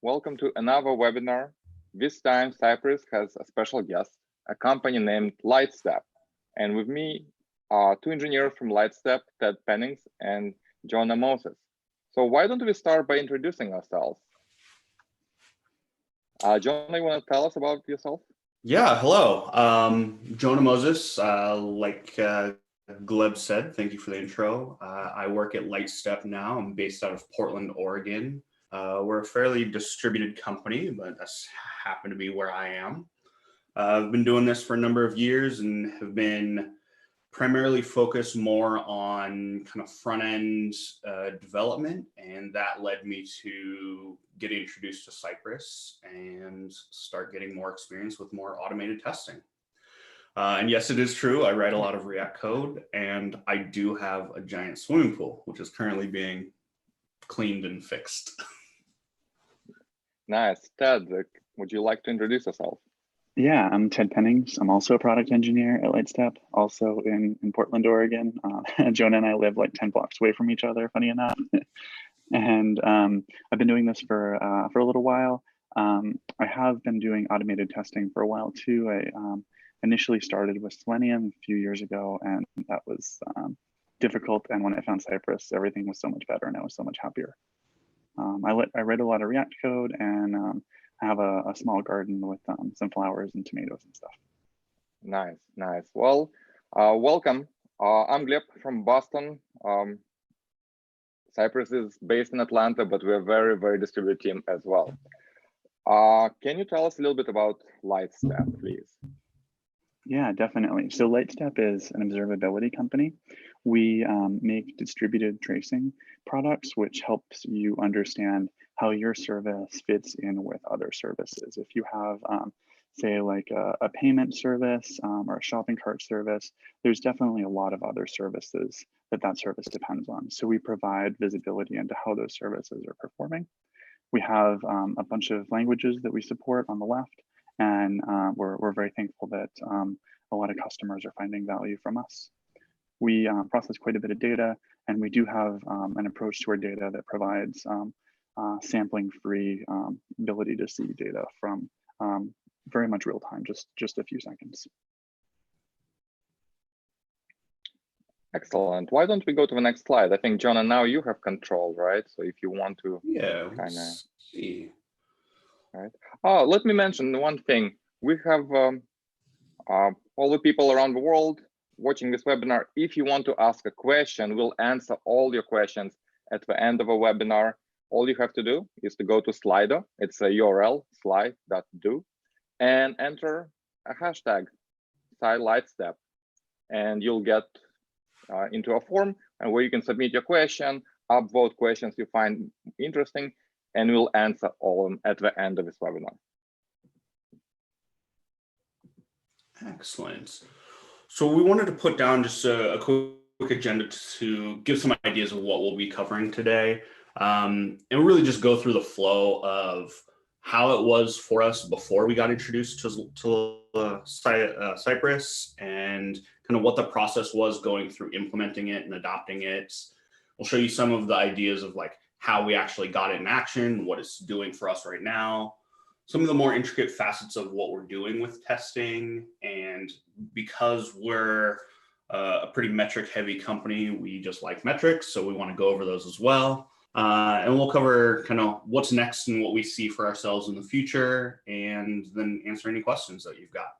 welcome to another webinar. This time Cypress has a special guest, a company named Lightstep. And with me are two engineers from Lightstep, Pennings and Jonah. So why don't we start by introducing ourselves? Jonah, you want to tell us about yourself? Yeah, hello. Jonah Moses, like Gleb said, thank you for the intro. I work at Lightstep now. I'm based out of Portland, Oregon. We're a fairly distributed company, but that's happened to be where I am. I've been doing this for a number of years and have been primarily focused more on kind of front-end development, and that led me to getting introduced to Cypress and start getting more experience with more automated testing. And yes, it is true, I write a lot of React code, and I do have a giant swimming pool, which is currently being cleaned and fixed. Nice. Ted, would you like to introduce yourself? Yeah, I'm Ted Pennings. I'm also a product engineer at Lightstep, also in Portland, Oregon. Jonah and I live like 10 blocks away from each other, funny enough. And I've been doing this for a little while. I have been doing automated testing for a while too. I initially started with Selenium a few years ago, and that was difficult. And when I found Cypress, everything was so much better and I was so much happier. I read a lot of React code, and I have a small garden with some flowers and tomatoes and stuff. Nice, nice. Well, welcome. I'm Gleb from Boston. Cypress is based in Atlanta, but we're a very, very distributed team as well. Can you tell us a little bit about Lightstep, please? Yeah, definitely. So Lightstep is an observability company. We make distributed tracing products, which helps you understand how your service fits in with other services. If you have, say, like a payment service or a shopping cart service, there's definitely a lot of other services that service depends on. So we provide visibility into how those services are performing. We have a bunch of languages that we support on the left, and we're very thankful that a lot of customers are finding value from us. We process quite a bit of data, and we do have an approach to our data that provides sampling-free ability to see data from very much real time, just a few seconds. Excellent. Why don't we go to the next slide? I think, Jonah, now you have control, right? So if you want to, yeah, let's see. Right. Oh, let me mention one thing. We have all the people around the world watching this webinar. If you want to ask a question, we'll answer all your questions at the end of a webinar. All you have to do is to go to Slido. It's a URL, slide.do, and enter a hashtag, Lightstep, and you'll get into a form and where you can submit your question, upvote questions you find interesting, and we'll answer all of them at the end of this webinar. Excellent. So we wanted to put down just a quick agenda to give some ideas of what we'll be covering today, and really just go through the flow of how it was for us before we got introduced to Cypress, and kind of what the process was going through implementing it and adopting it. We'll show you some of the ideas of like how we actually got it in action, what it's doing for us right now, some of the more intricate facets of what we're doing with testing. And because we're a pretty metric heavy company, we just like metrics, so we want to go over those as well. And we'll cover kind of what's next and what we see for ourselves in the future, and then answer any questions that you've got.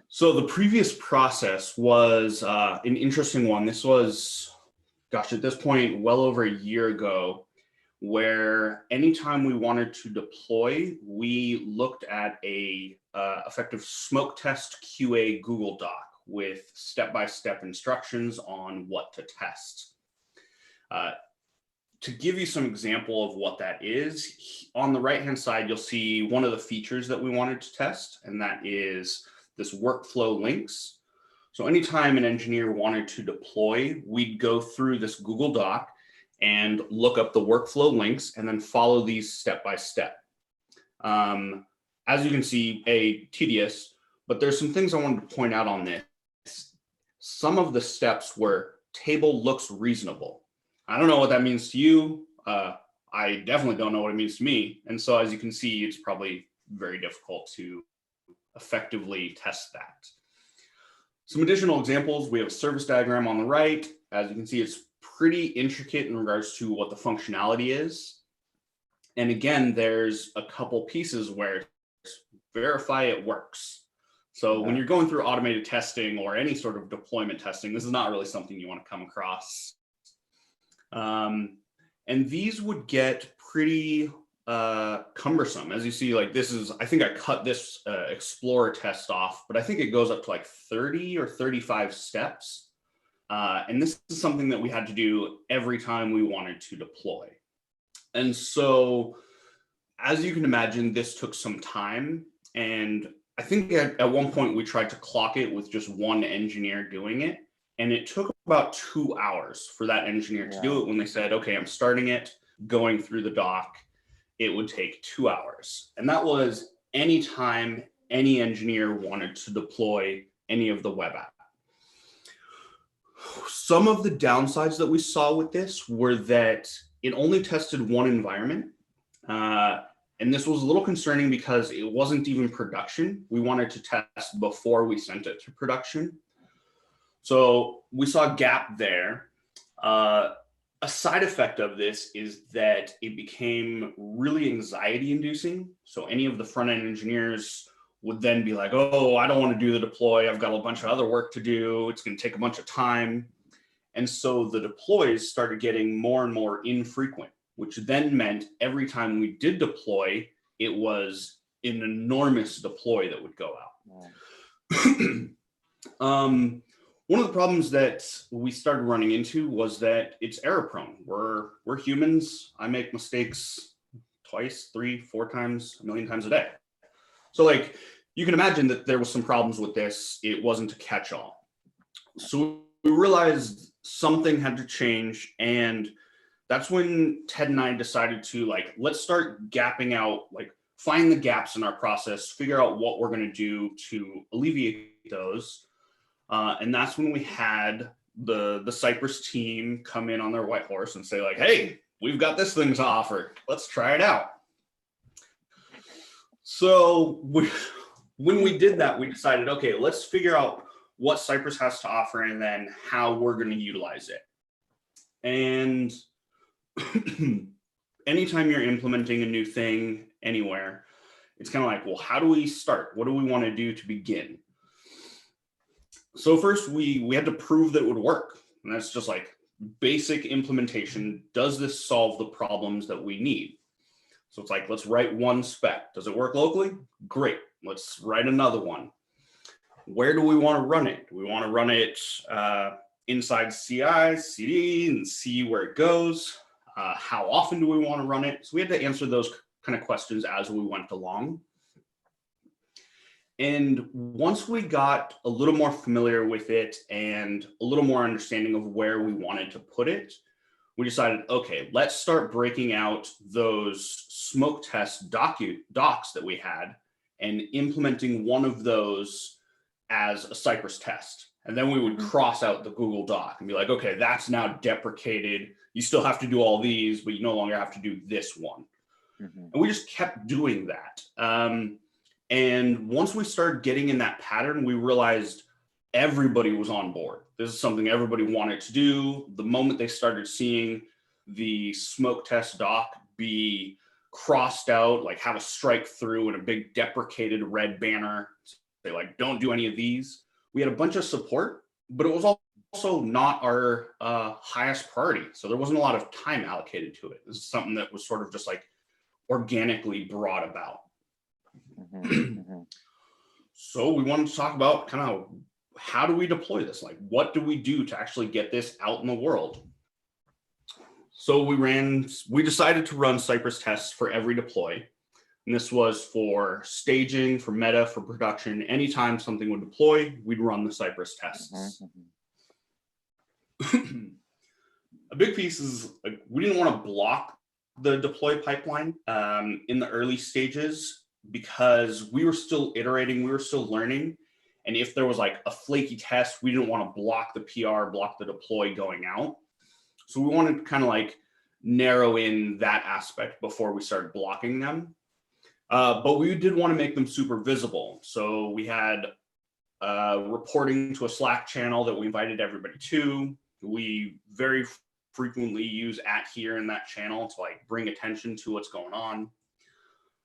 So the previous process was an interesting one. This was, gosh, at this point, well over a year ago, where anytime we wanted to deploy, we looked at a effective smoke test QA Google Doc with step-by-step instructions on what to test. To give you some example of what that is, on the right-hand side, you'll see one of the features that we wanted to test, and that is this workflow links. So anytime an engineer wanted to deploy, we'd go through this Google Doc and look up the workflow links and then follow these step by step. As you can see, tedious, but there's some things I wanted to point out on this. Some of the steps were table looks reasonable. I don't know what that means to you. I definitely don't know what it means to me. And so as you can see, it's probably very difficult to effectively test that. Some additional examples, we have a service diagram on the right. As you can see, it's pretty intricate in regards to what the functionality is. And again, there's a couple pieces where it's verify it works. So when you're going through automated testing or any sort of deployment testing, this is not really something you want to come across. And these would get pretty cumbersome. As you see, like this is, I think I cut this Explorer test off, but I think it goes up to like 30 or 35 steps. And this is something that we had to do every time we wanted to deploy. And so, as you can imagine, this took some time. And I think at one point we tried to clock it with just one engineer doing it. And it took about 2 hours for that engineer to do it. When they said, okay, I'm starting it, going through the doc, it would take 2 hours. And that was anytime any engineer wanted to deploy any of the web app. Some of the downsides that we saw with this were that it only tested one environment. And this was a little concerning because it wasn't even production. We wanted to test before we sent it to production. So we saw a gap there. A side effect of this is that it became really anxiety inducing. So any of the front end engineers would then be like, oh, I don't want to do the deploy. I've got a bunch of other work to do. It's going to take a bunch of time. And so the deploys started getting more and more infrequent, which then meant every time we did deploy, it was an enormous deploy that would go out. One of the problems that we started running into was that it's error prone. We're humans. I make mistakes twice, 3, 4 times, a million times a day. So like you can imagine that there was some problems with this. It wasn't a catch-all. So we realized something had to change, and that's when Ted and I decided to like, let's start gapping out, like find the gaps in our process, figure out what we're going to do to alleviate those. And that's when we had the Cypress team come in on their white horse and say like, hey, we've got this thing to offer. Let's try it out. So when we did that, we decided, okay, let's figure out what Cypress has to offer and then how we're going to utilize it. And anytime you're implementing a new thing anywhere, it's kind of like, well, how do we start? What do we want to do to begin? So first we had to prove that it would work. And that's just like basic implementation. Does this solve the problems that we need? So it's like, let's write one spec. Does it work locally? Great. Let's write another one. Where do we want to run it? Do we want to run it inside CI, CD, and see where it goes? How often do we want to run it? So we had to answer those kind of questions as we went along. And once we got a little more familiar with it and a little more understanding of where we wanted to put it, we decided, okay, let's start breaking out those smoke test docs that we had and implementing one of those as a Cypress test. And then we would cross out the Google Doc and be like, okay, that's now deprecated. You still have to do all these, but you no longer have to do this one. And we just kept doing that. And once we started getting in that pattern, we realized everybody was on board. This is something everybody wanted to do. The moment they started seeing the smoke test doc be crossed out, like have a strike through and a big deprecated red banner, say like, don't do any of these. We had a bunch of support, but it was also not our highest priority. So there wasn't a lot of time allocated to it. This is something that was sort of just like organically brought about. So we wanted to talk about kind of how do we deploy this? Like, what do we do to actually get this out in the world? So we decided to run Cypress tests for every deploy. And this was for staging, for meta, for production. Anytime something would deploy, we'd run the Cypress tests. A big piece is like, we didn't want to block the deploy pipeline in the early stages because we were still iterating, we were still learning. And if there was like a flaky test, we didn't want to block the PR, block the deploy going out. So we wanted to kind of like narrow in that aspect before we started blocking them. But we did want to make them super visible. So we had reporting to a Slack channel that we invited everybody to. We very frequently use @here in that channel to like bring attention to what's going on.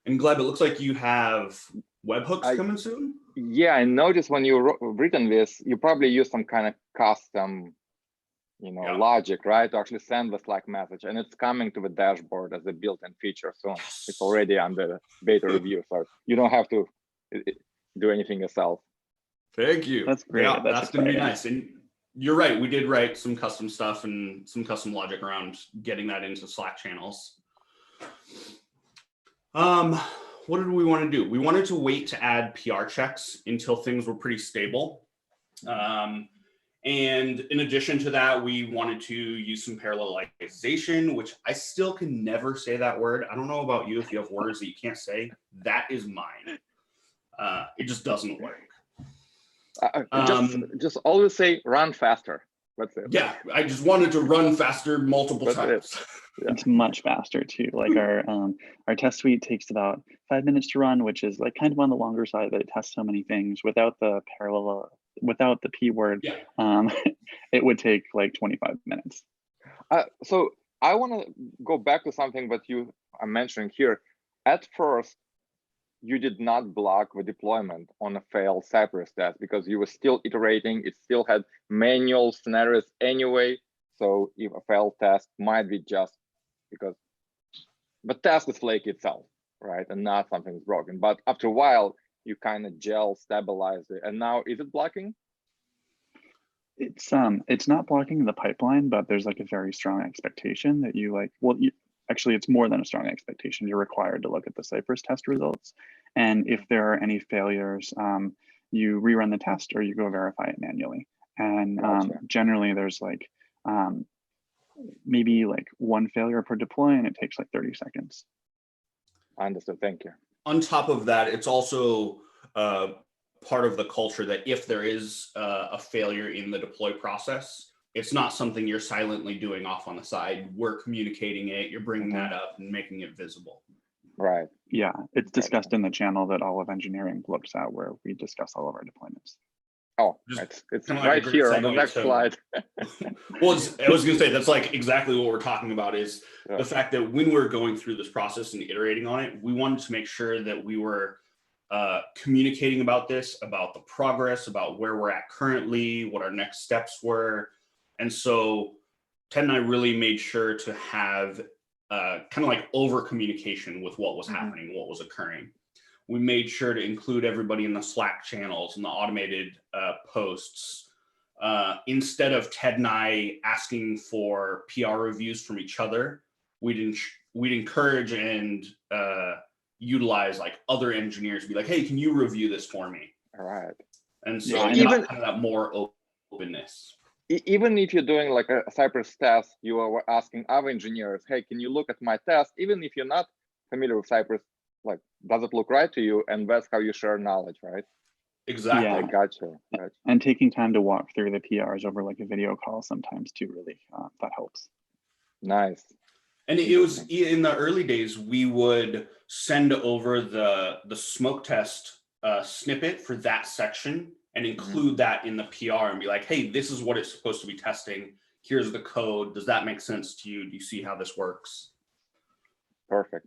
And Gleb, it looks like you have webhooks coming soon. Yeah, I noticed when you written this, you probably use some kind of custom, logic, right, to actually send the Slack message, and it's coming to the dashboard as a built-in feature soon. Yes. It's already under beta review, so you don't have to do anything yourself. Thank you. That's great. Yeah, that's going to be exciting. nice. And you're right. We did write some custom stuff and some custom logic around getting that into Slack channels. What did we want to do? We wanted to wait to add PR checks until things were pretty stable. And in addition to that, we wanted to use some parallelization, which I still can never say that word. I don't know about you if you have words that you can't say. That is mine. It just doesn't work. Just always say run faster. That's it. Yeah, I just wanted to run faster multiple times. Yeah. It's much faster too. Like our test suite takes about 5 minutes to run, which is like kind of on the longer side, but it tests so many things without the P word. Yeah. It would take like 25 minutes. So I want to go back to something that you are mentioning here. At first, you did not block the deployment on a failed Cypress test because you were still iterating. It still had manual scenarios anyway. So if a failed test might be just because the test is flaky itself, right? And not something is broken. But after a while, you kind of stabilize it. And now is it blocking? It's not blocking the pipeline, but there's like a very strong expectation that actually, it's more than a strong expectation. You're required to look at the Cypress test results. And if there are any failures, you rerun the test or you go verify it manually. And Gotcha. Generally, there's like maybe like one failure per deploy, and it takes like 30 seconds. Understood. Thank you. On top of that, it's also part of the culture that if there is a failure in the deploy process, it's not something you're silently doing off on the side. We're communicating it, you're bringing that up and making it visible. Right. Yeah, it's discussed in the channel that all of engineering looks at, where we discuss all of our deployments. Oh, it's right here on the next slide. Well, I was going to say, that's like exactly what we're talking about is the fact that when we're going through this process and iterating on it, we wanted to make sure that we were communicating about this, about the progress, about where we're at currently, what our next steps were. And so Ted and I really made sure to have kind of like over communication with what was happening, what was occurring. We made sure to include everybody in the Slack channels and the automated posts. Instead of Ted and I asking for PR reviews from each other, we'd encourage and utilize like other engineers to be like, hey, can you review this for me? All right. And so even kind of that more openness. Even if you're doing like a Cypress test, you are asking other engineers, hey, can you look at my test? Even if you're not familiar with Cypress, like, does it look right to you? And that's how you share knowledge, right? Exactly. Yeah. Gotcha. And taking time to walk through the PRs over like a video call sometimes too, really, that helps. Nice. And it was in the early days, we would send over the smoke test snippet for that section and include that in the PR and be like, hey, this is what it's supposed to be testing. Here's the code. Does that make sense to you? Do you see how this works? Perfect.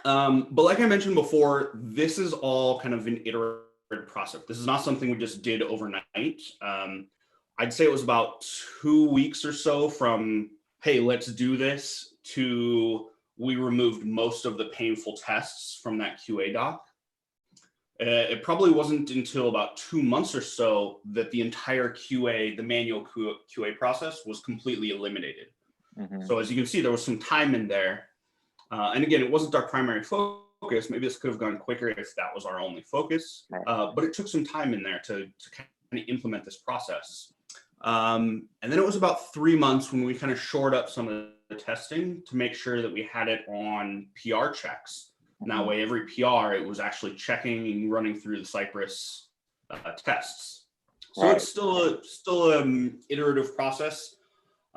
But like I mentioned before, this is all kind of an iterative process. This is not something we just did overnight. I'd say it was about 2 weeks or so from, hey, let's do this, to we removed most of the painful tests from that QA doc. It probably wasn't until about 2 months or so that the entire QA, the manual QA process was completely eliminated. So as you can see, there was some time in there. And again, it wasn't our primary focus. Maybe this could have gone quicker if that was our only focus. But it took some time in there to kind of implement this process. And then it was about 3 months when we kind of shored up some of the testing to make sure that we had it on PR checks. And that way, every PR, it was actually checking and running through the Cypress tests. So it's still an iterative process.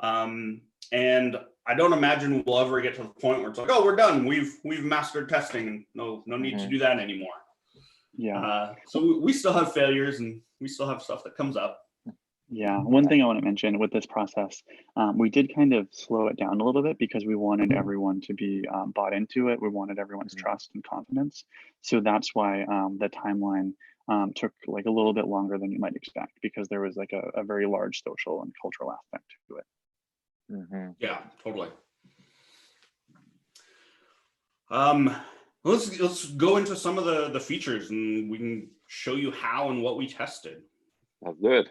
And I don't imagine we'll ever get to the point where it's like, oh, we're done. We've mastered testing. No need to do that anymore. Yeah. So we still have failures and we still have stuff that comes up. Yeah, one thing I want to mention with this process, we did kind of slow it down a little bit because we wanted everyone to be bought into it. We wanted everyone's trust and confidence. So that's why the timeline took like a little bit longer than you might expect, because there was like a very large social and cultural aspect to it. Yeah, totally. Let's go into some of the features and we can show you how and what we tested. That's good.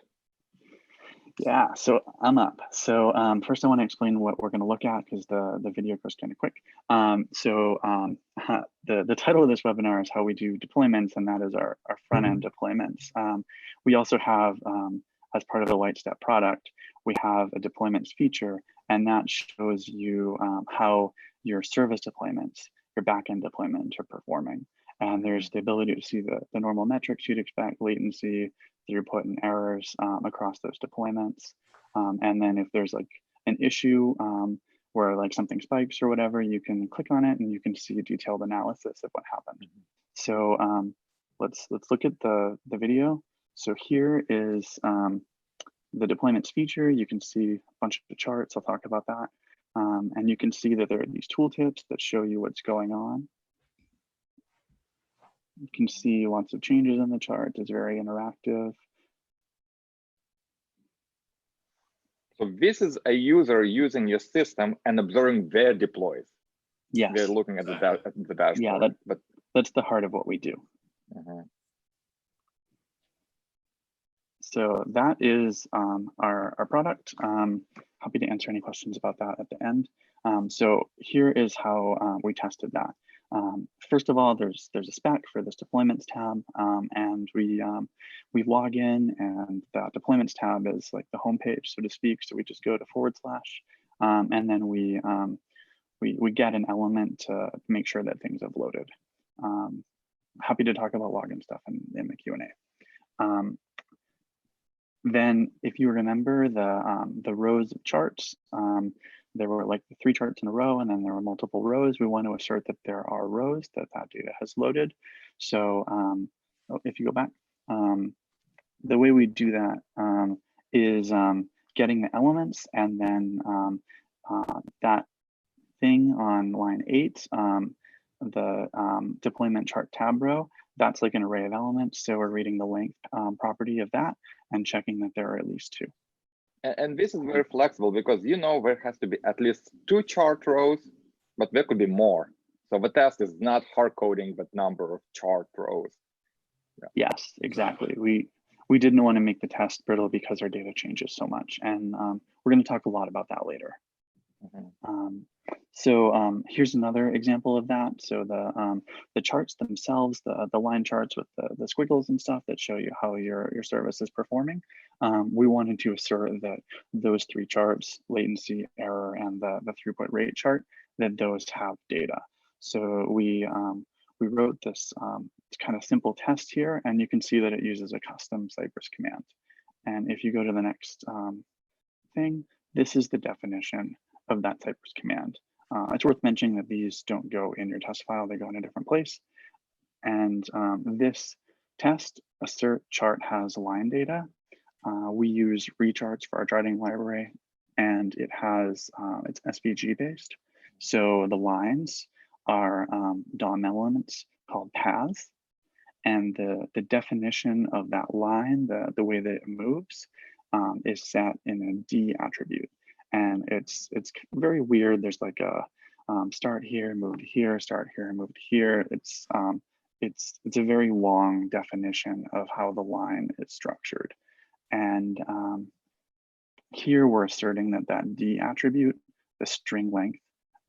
Yeah, so I'm up. So first I want to explain what we're going to look at, because the video goes kind of quick. The title of this webinar is how we do deployments, and that is our front end deployments. We also have, as part of the Lightstep product, we have a deployments feature, and that shows you how your service deployments, your backend deployments are performing. And there's the ability to see the normal metrics you'd expect, latency, throughput, and errors across those deployments. And then if there's like an issue where like something spikes or whatever, you can click on it and you can see a detailed analysis of what happened. So let's look at the video. So here is the deployments feature. You can see a bunch of charts. I'll talk about that. And you can see that there are these tooltips that show you what's going on. You can see lots of changes in the chart. It's very interactive. So this is a user using your system and observing their deploys. Yes. They're looking at the dashboard. Yeah, that's the heart of what we do. So that is our product. Happy to answer any questions about that at the end. So here is how we tested that. First of all, there's a spec for this deployments tab, and we log in, and that deployments tab is like the home page, so to speak. So we just go to / and then we get an element to make sure that things have loaded. Happy to talk about login stuff in the Q&A. Then, if you remember the rows of charts, there were like 3 charts in a row, and then there were multiple rows. We want to assert that there are rows that data has loaded. So if you go back, the way we do that is getting the elements, and then that thing on line 8, the deployment chart tab row, that's like an array of elements. So we're reading the length property of that and checking that there are at least 2. And this is very flexible, because there has to be at least 2 chart rows, but there could be more. So the test is not hard coding the number of chart rows. Yeah. Yes, exactly. We didn't want to make the test brittle because our data changes so much, and we're going to talk a lot about that later. So here's another example of that. So the charts themselves, the line charts with the squiggles and stuff that show you how your service is performing. We wanted to assert that those 3 charts, latency, error, and the throughput rate chart, that those have data. So we wrote this kind of simple test here, and you can see that it uses a custom Cypress command. And if you go to the next thing, this is the definition of that Cypress command. It's worth mentioning that these don't go in your test file, they go in a different place. And this test assert chart has line data. We use recharts for our charting library, and it has it's SVG based. So the lines are DOM elements called paths, and the definition of that line, the way that it moves, is set in a D attribute. And it's very weird. There's like a start here, move to here, start here, move to here. It's a very long definition of how the line is structured. And here we're asserting that D attribute, the string length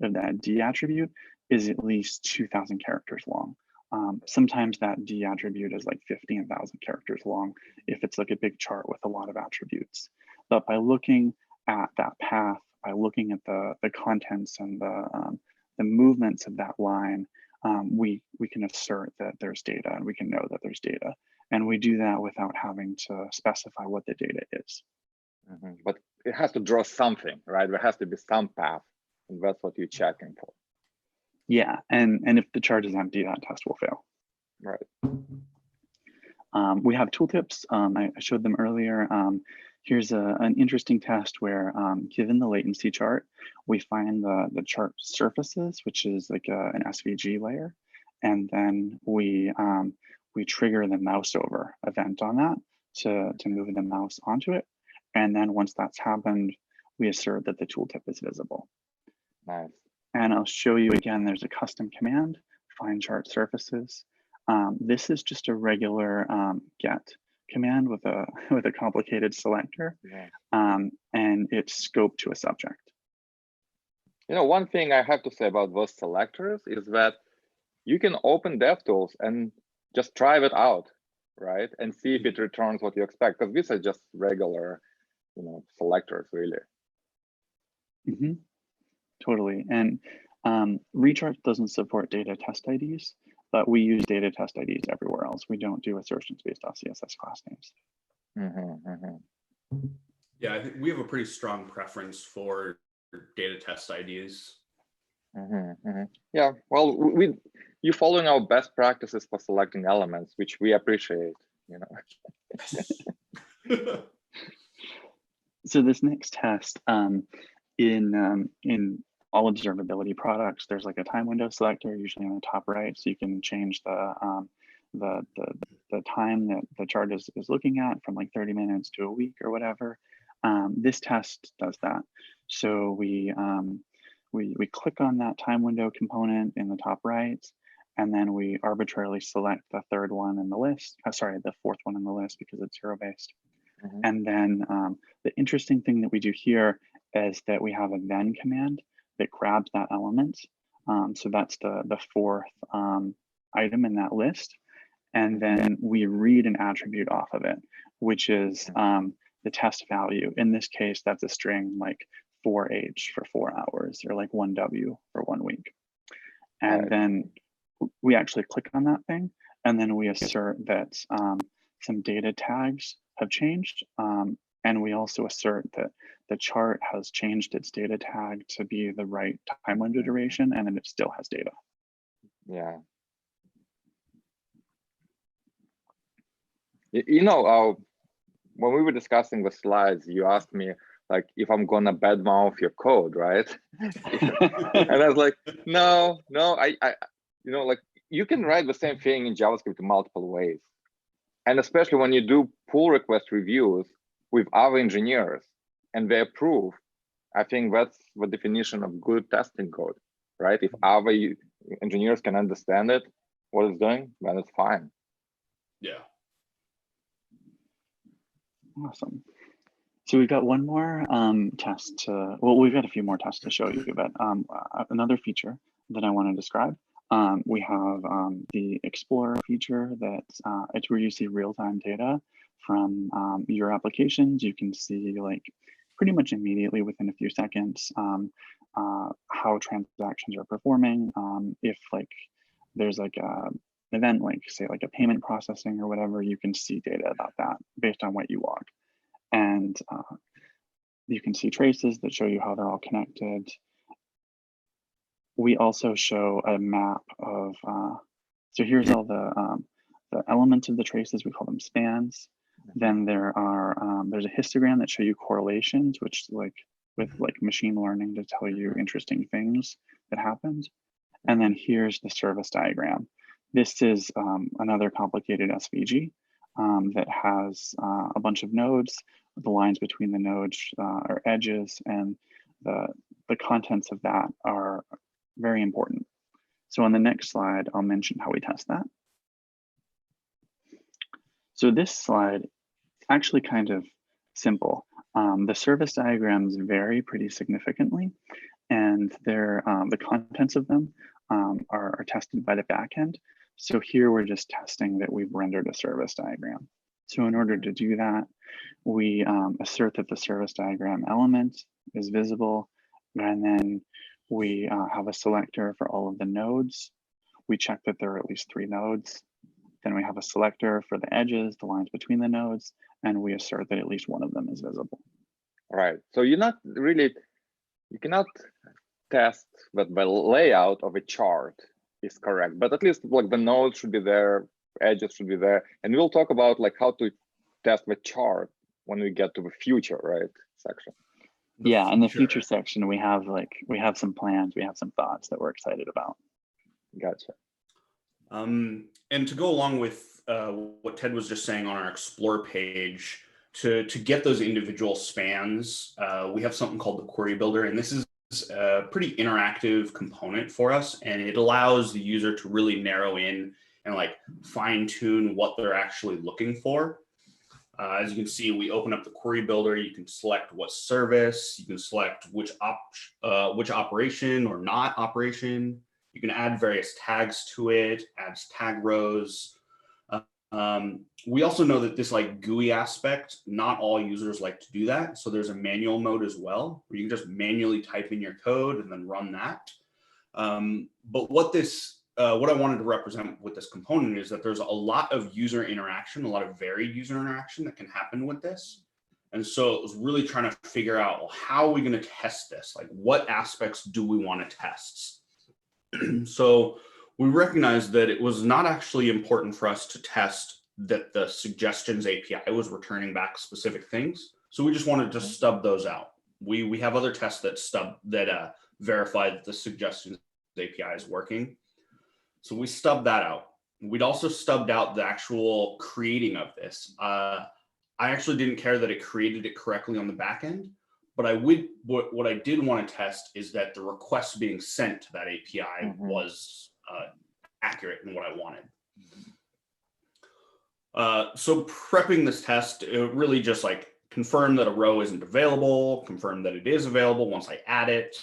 of that D attribute, is at least 2,000 characters long. Sometimes that D attribute is like 15,000 characters long if it's like a big chart with a lot of attributes. But by looking at that path, by looking at the contents and the movements of that line, we can assert that there's data, and we can know that there's data. And we do that without having to specify what the data is. But it has to draw something, right? There has to be some path, and that's what you're checking for. Yeah, and if the chart is empty, that test will fail. Right. We have tooltips. I showed them earlier. Here's an interesting test where, given the latency chart, we find the chart surfaces, which is like an SVG layer, and then we trigger the mouse over event on that to move the mouse onto it, and then once that's happened, we assert that the tooltip is visible. Nice. And I'll show you again. There's a custom command, find chart surfaces. This is just a regular get command with a complicated selector, and it's scoped to a subject. You know, one thing I have to say about those selectors is that you can open DevTools and just try it out, right? And see if it returns what you expect, because these are just regular, selectors, really. Totally. And Recharge doesn't support data test IDs, but we use data test IDs everywhere else. We don't do assertions based off CSS class names. Yeah, I think we have a pretty strong preference for data test IDs. Yeah, well, you're following our best practices for selecting elements, which we appreciate. So this next test, in all observability products, there's like a time window selector, usually on the top right, so you can change the time that the chart is looking at from like 30 minutes to a week or whatever. This test does that. So we click on that time window component in the top right, and then we arbitrarily select the third one in the list. The fourth one in the list because it's zero based. And then the interesting thing that we do here is that we have a then command that grabs that element. So that's the fourth item in that list. And then we read an attribute off of it, which is the test value. In this case, that's a string like 4H for 4 hours, or like 1W for 1 week. And then we actually click on that thing, and then we assert that some data tags have changed. And we also assert that the chart has changed its data tag to be the right time window duration, and then it still has data. Yeah. When we were discussing the slides, you asked me like if I'm gonna badmouth your code, right? And I was like, no, I like you can write the same thing in JavaScript in multiple ways. And especially when you do pull request reviews with other engineers and they approve, I think that's the definition of good testing code, right? If other engineers can understand it, what it's doing, then it's fine. Yeah. Awesome. So we've got one more test well, we've got a few more tests to show you, but another feature that I want to describe. We have the Explorer feature that's it's where you see real-time data from your applications. You can see like pretty much immediately within a few seconds how transactions are performing. If like there's like an event, like say like a payment processing or whatever, you can see data about that based on what you log. And you can see traces that show you how they're all connected. We also show a map of, so here's all the elements of the traces, we call them spans. Then there's a histogram that show you correlations, which like with like machine learning to tell you interesting things that happened. And then here's the service diagram. This is another complicated SVG that has a bunch of nodes. The lines between the nodes are edges, and the contents of that are very important. So on the next slide, I'll mention how we test that. So this slide is actually kind of simple. The service diagrams vary pretty significantly, and the contents of them are tested by the backend. So here we're just testing that we've rendered a service diagram. So in order to do that, we assert that the service diagram element is visible, and then we have a selector for all of the nodes. We check that there are at least 3 nodes. Then we have a selector for the edges, the lines between the nodes, and we assert that at least one of them is visible. Right. So you cannot test that the layout of a chart is correct, but at least like the nodes should be there, edges should be there, and we'll talk about like how to test the chart when we get to the future, right, section. Yeah, in the future section, we have some plans, we have some thoughts that we're excited about. Gotcha. And to go along with what Ted was just saying on our Explore page, to get those individual spans, we have something called the Query Builder, and this is a pretty interactive component for us, and it allows the user to really narrow in and like fine tune what they're actually looking for. As you can see, we open up the Query Builder. You can select what service, you can select which operation or not operation. You can add various tags to it, adds tag rows. We also know that this like GUI aspect, not all users like to do that. So there's a manual mode as well, where you can just manually type in your code and then run that. But what I wanted to represent with this component is that there's a lot of user interaction, a lot of varied user interaction that can happen with this. And so it was really trying to figure out, well, how are we going to test this? Like, what aspects do we want to test? So we recognized that it was not actually important for us to test that the suggestions API was returning back specific things. So we just wanted to stub those out. We have other tests that verify that the suggestions API is working. So we stubbed that out. We'd also stubbed out the actual creating of this. I actually didn't care that it created it correctly on the back end, but what I did want to test is that the request being sent to that API was accurate in what I wanted. So prepping this test, it really just like confirm that a row isn't available, confirm that it is available once I add it.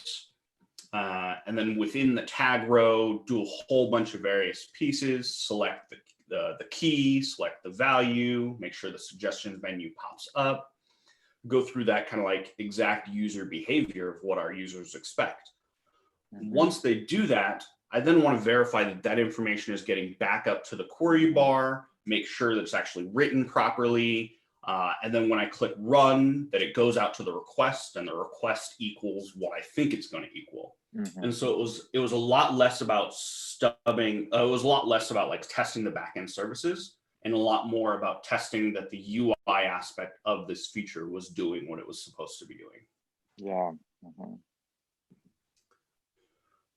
And then within the tag row, do a whole bunch of various pieces, select the key, select the value, make sure the suggestions menu pops up, go through that kind of like exact user behavior of what our users expect. Once they do that, I then want to verify that that information is getting back up to the query bar, make sure that it's actually written properly. And then when I click run, that it goes out to the request and the request equals what I think it's going to equal. And so it was a lot less about stubbing. It was a lot less about like testing the backend services and a lot more about testing that the UI aspect of this feature was doing what it was supposed to be doing. Yeah.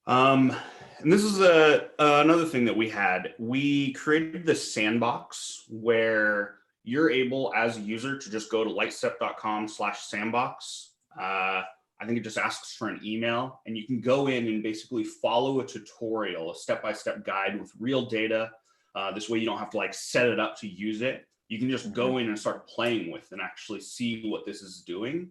And this is another thing that we had. We created this sandbox where you're able as a user to just go to lightstep.com/sandbox. I think it just asks for an email, and you can go in and basically follow a tutorial, a step-by-step guide with real data. This way you don't have to like set it up to use it. You can just go in and start playing with and actually see what this is doing.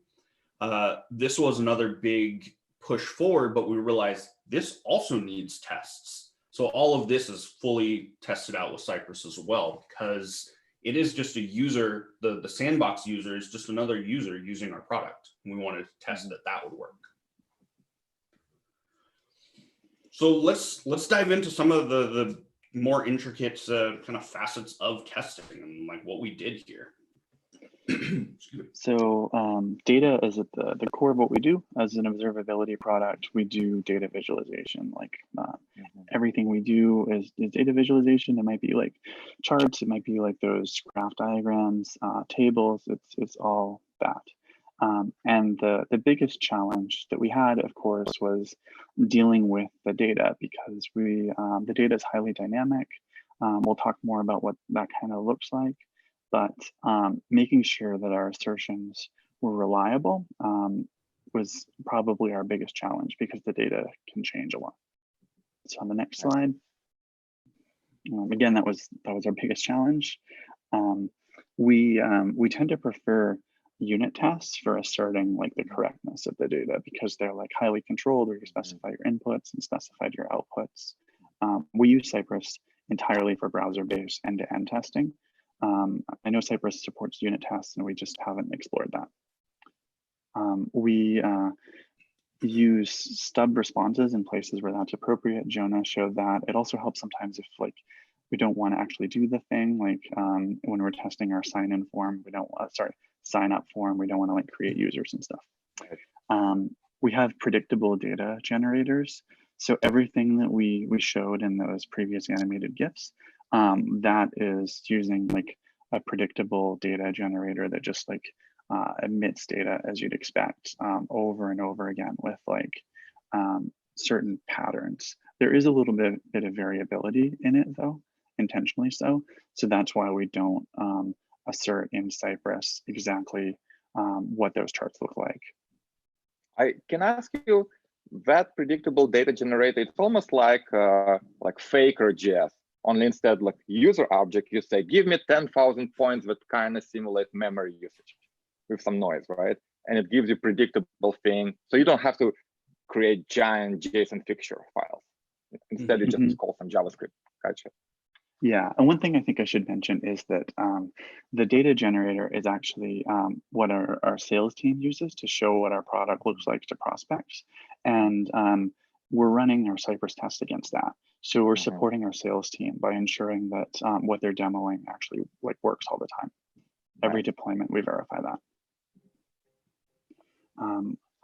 This was another big push forward, but we realized this also needs tests. So all of this is fully tested out with Cypress as well, because it is just a user, the sandbox user is just another user using our product. We wanted to test that would work. So let's dive into some of the more intricate kind of facets of testing and like what we did here. So data is at the core of what we do. As an observability product, we do data visualization. Like everything we do is data visualization. It might be like charts. It might be like those graph diagrams, tables. It's all that. And the biggest challenge that we had, of course, was dealing with the data, because the data is highly dynamic. We'll talk more about what that kind of looks like. But making sure that our assertions were reliable was probably our biggest challenge, because the data can change a lot. So on the next slide, again, that was our biggest challenge. We tend to prefer unit tests for asserting like the correctness of the data, because they're like highly controlled, where you specify your inputs and specified your outputs. We use Cypress entirely for browser-based end-to-end testing. I know Cypress supports unit tests, and we just haven't explored that. We use stub responses in places where that's appropriate. Jonah showed that. It also helps sometimes if like we don't want to actually do the thing, like when we're testing our sign-in form, sign up form. We don't want to like create users and stuff. Right. We have predictable data generators. So everything that we showed in those previous animated GIFs, that is using like a predictable data generator that just like emits data as you'd expect over and over again with like certain patterns. There is a little bit of variability in it though, intentionally so. So that's why we don't assert in Cypress exactly what those charts look like. I can ask you, that predictable data generator, it's almost like Faker.js. Only instead like user object, you say, give me 10,000 points that kind of simulate memory usage with some noise, right? And it gives you predictable thing. So you don't have to create giant JSON fixture files. Instead, you just call some JavaScript. Gotcha. Yeah, and one thing I think I should mention is that the data generator is actually what our sales team uses to show what our product looks like to prospects. And we're running our Cypress test against that. So we're supporting our sales team by ensuring that what they're demoing actually like works all the time. Every deployment, we verify that.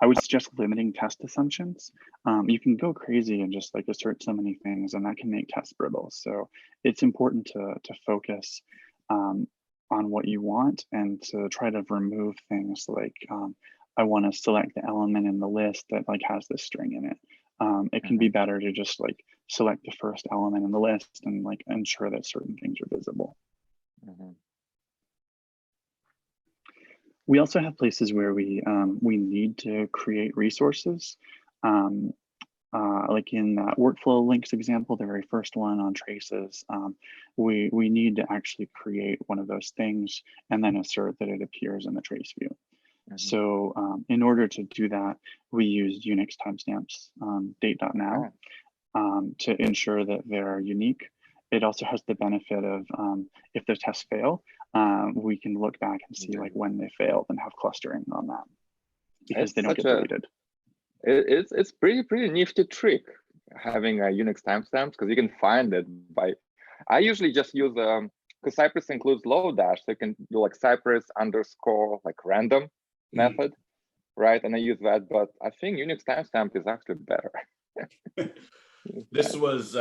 I would suggest limiting test assumptions. You can go crazy and just like assert so many things, and that can make tests brittle. So it's important to focus on what you want and to try to remove things like I want to select the element in the list that like has this string in it. It can be better to just like select the first element in the list and like ensure that certain things are visible. We also have places where we need to create resources. Like in that workflow links example, the very first one on traces, we need to actually create one of those things and then assert that it appears in the trace view. So in order to do that, we use Unix timestamps, date.now, to ensure that they're unique. It also has the benefit of if the tests fail, we can look back and see like when they failed and have clustering on that because they don't get deleted. It's pretty nifty trick having a Unix timestamps because you can find it by. I usually just use because Cypress includes Lodash, so you can do like Cypress _ like random method, right? And I use that, but I think Unix timestamp is actually better. This was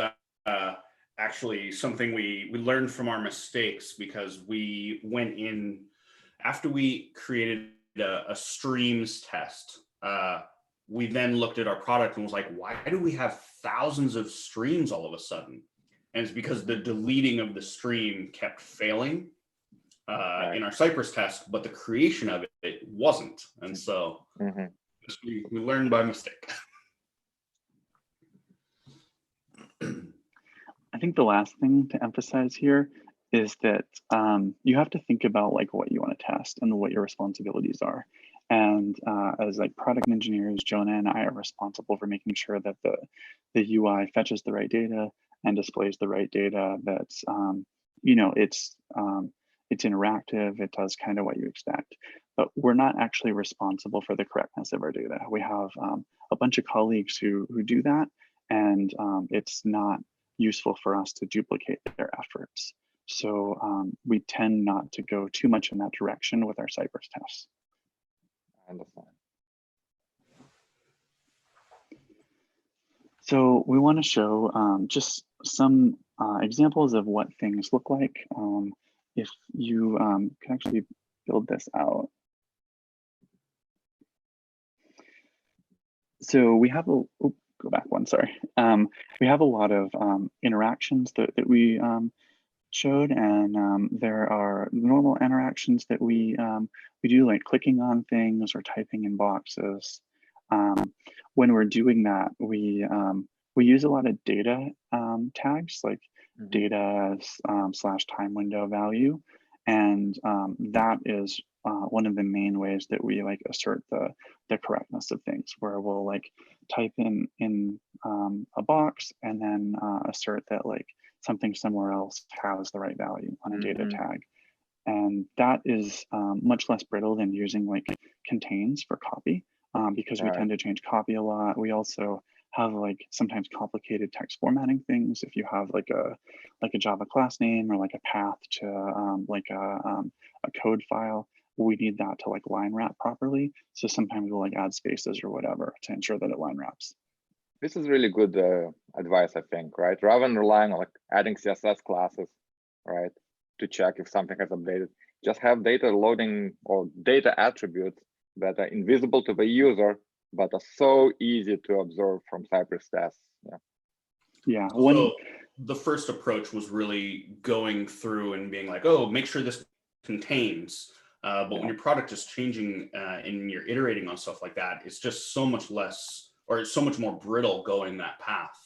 actually something we learned from our mistakes because we went in after we created a streams test. We then looked at our product and was like, why do we have thousands of streams all of a sudden? And it's because the deleting of the stream kept failing in our Cypress test, but the creation of it wasn't. And so we learned by mistake. I think the last thing to emphasize here is that you have to think about like what you want to test and what your responsibilities are. And as like product engineers, Jonah and I are responsible for making sure that the UI fetches the right data and displays the right data. That's you know, it's interactive. It does kind of what you expect, but we're not actually responsible for the correctness of our data. We have a bunch of colleagues who do that, and it's not useful for us to duplicate their efforts. So we tend not to go too much in that direction with our Cypress tests. I understand. So we want to show just some examples of what things look like. If you can actually build this out. So we have go back one, sorry. We have a lot of interactions that we showed, and there are normal interactions that we do, like clicking on things or typing in boxes. When we're doing that, we use a lot of data tags, like data / time window value, and that is one of the main ways that we like assert the correctness of things, where we'll like type in a box and then assert that like something somewhere else has the right value on a data tag. And that is much less brittle than using like contains for copy, because we tend to change copy a lot. We also have like sometimes complicated text formatting things. If you have like a Java class name or like a path to like a code file, we need that to like line wrap properly. So sometimes we'll like add spaces or whatever to ensure that it line wraps. This is really good advice, I think, right? Rather than relying on like adding CSS classes, right, to check if something has updated, just have data loading or data attributes that are invisible to the user, but are so easy to observe from Cypress tests. Yeah. Yeah. So the first approach was really going through and being like, oh, make sure this contains. But when your product is changing and you're iterating on stuff like that, it's just so much less, or it's so much more brittle going that path.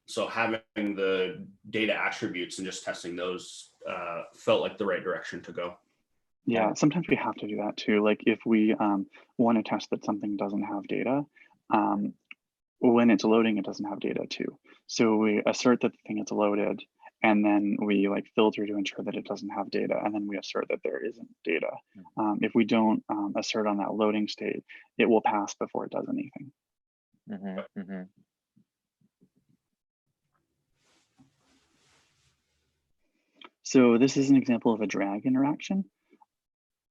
So having the data attributes and just testing those felt like the right direction to go. Yeah, sometimes we have to do that too. Like if we want to test that something doesn't have data, when it's loading, it doesn't have data too. So we assert that the thing is loaded, and then we like filter to ensure that it doesn't have data, and then we assert that there isn't data. If we don't assert on that loading state, it will pass before it does anything. So this is an example of a drag interaction.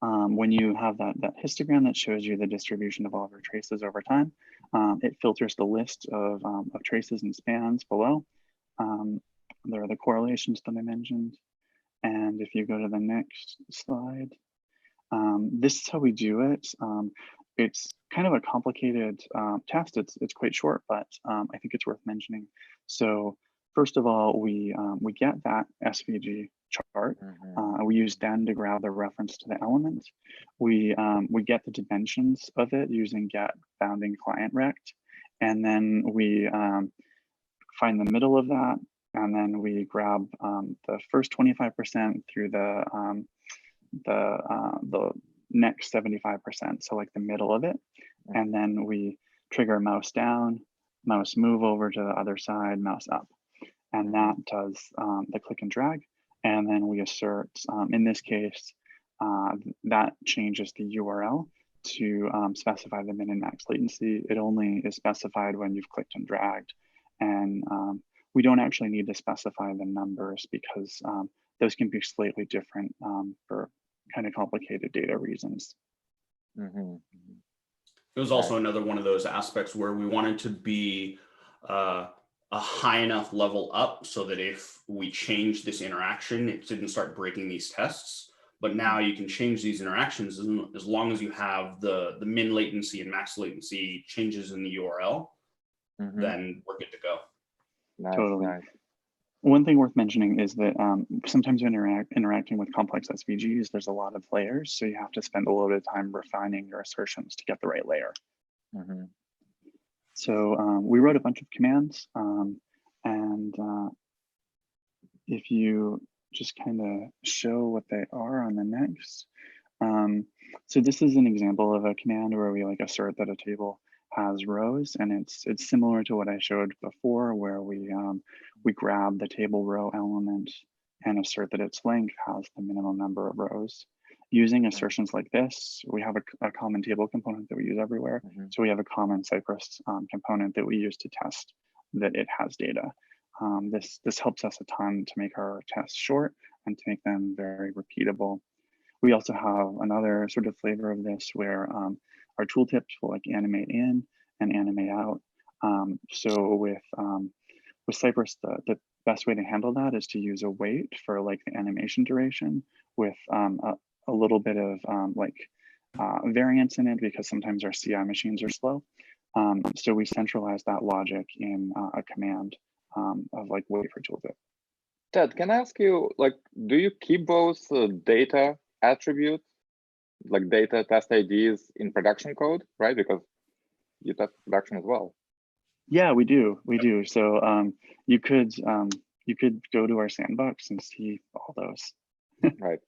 When you have that histogram that shows you the distribution of all of your traces over time, it filters the list of traces and spans below. There are the correlations that I mentioned. And if you go to the next slide, this is how we do it. It's kind of a complicated test. It's quite short, but I think it's worth mentioning. So first of all, we get that SVG chart. We use then to grab the reference to the element. We get the dimensions of it using get bounding client rect, and then we find the middle of that, and then we grab the first 25% through the next 75%, so like the middle of it, and then we trigger mouse down, mouse move over to the other side, mouse up, and that does the click and drag. And then we assert, in this case, that changes the URL to specify the min and max latency. It only is specified when you've clicked and dragged. And we don't actually need to specify the numbers because those can be slightly different for kind of complicated data reasons. It was also another one of those aspects where we wanted to be a high enough level up so that if we change this interaction, it didn't start breaking these tests. But now you can change these interactions as long as you have the min latency and max latency changes in the URL, then we're good to go. Totally. One thing worth mentioning is that sometimes when interacting with complex SVGs, there's a lot of layers. So you have to spend a little bit of time refining your assertions to get the right layer. So we wrote a bunch of commands, and if you just kind of show what they are on the next. So this is an example of a command where we like assert that a table has rows, and it's similar to what I showed before, where we grab the table row element and assert that its length has the minimum number of rows. Using assertions like this, we have a common table component that we use everywhere. So we have a common Cypress component that we use to test that it has data. This helps us a ton to make our tests short and to make them very repeatable. We also have another sort of flavor of this where our tooltips will like animate in and animate out. So with Cypress, the best way to handle that is to use a wait for like the animation duration with a little bit of variance in it, because sometimes our CI machines are slow. So we centralize that logic in a command of like wait for tooltip. Ted, can I ask you, like, do you keep those data attributes, like data test IDs in production code, right? Because you test production as well. Yeah, we do. So you could go to our sandbox and see all those. Right.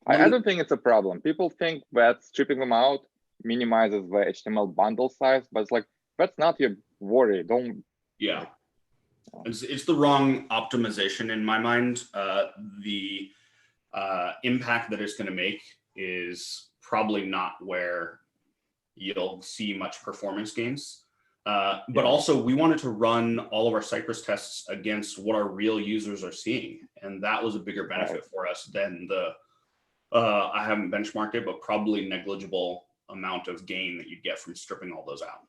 I don't think it's a problem. People think that stripping them out minimizes the HTML bundle size, but it's like, that's not your worry. Don't. Yeah. It's the wrong optimization in my mind. The impact that it's going to make is probably not where you'll see much performance gains. But also we wanted to run all of our Cypress tests against what our real users are seeing. And that was a bigger benefit for us than the I haven't benchmarked it, but probably negligible amount of gain that you'd get from stripping all those out.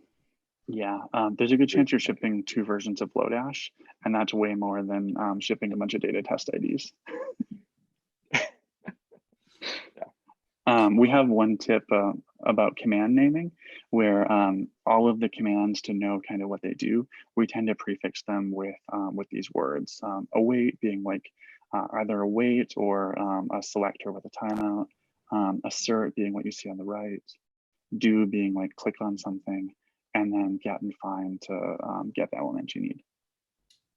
Yeah, there's a good chance you're shipping 2 versions of Lodash, and that's way more than shipping a bunch of data test IDs. We have one tip about command naming, where all of the commands, to know kind of what they do, we tend to prefix them with these words. Await being like either await or a selector with a timeout. Assert being what you see on the right. Do being like click on something, and then get and find to get the element you need.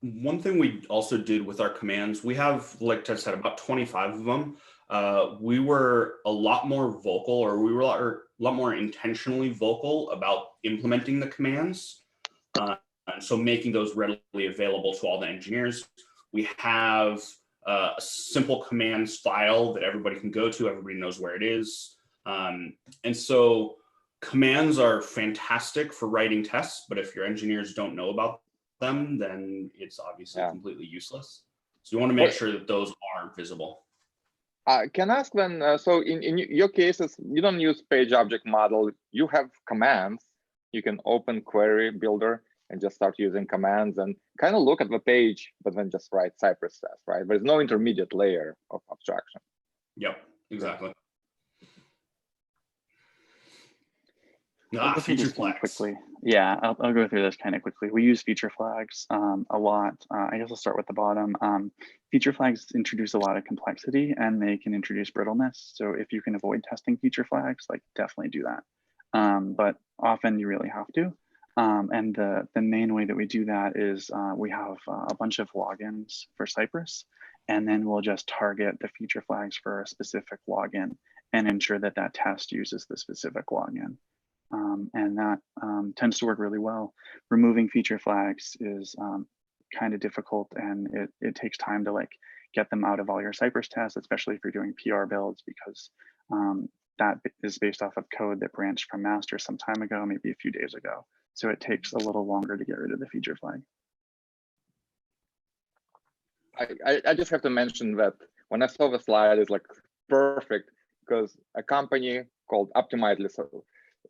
One thing we also did with our commands, we have, like Ted said, about 25 of them. We were a lot more vocal, or we were a lot more intentionally vocal about implementing the commands. And so making those readily available to all the engineers. We have a simple commands file that everybody can go to. Everybody knows where it is. And so commands are fantastic for writing tests, but if your engineers don't know about them, then it's obviously completely useless. So you want to make sure that those are visible. Can I ask then, so in your cases, you don't use page object model, you have commands. You can open query builder and just start using commands and kind of look at the page, but then just write Cypress test, right? There's no intermediate layer of abstraction. Yep, exactly. Feature flags. Quickly. Yeah, I'll go through this kind of quickly. We use feature flags a lot. I guess I'll start with the bottom. Feature flags introduce a lot of complexity, and they can introduce brittleness. So if you can avoid testing feature flags, like definitely do that. But often you really have to. And the main way that we do that is we have a bunch of logins for Cypress, and then we'll just target the feature flags for a specific login and ensure that that test uses the specific login. And that tends to work really well. Removing feature flags is kind of difficult, and it takes time to like get them out of all your Cypress tests, especially if you're doing PR builds, because that is based off of code that branched from master some time ago, maybe a few days ago. So it takes a little longer to get rid of the feature flag. I just have to mention that when I saw the slide, it's like perfect, because a company called Optimizely,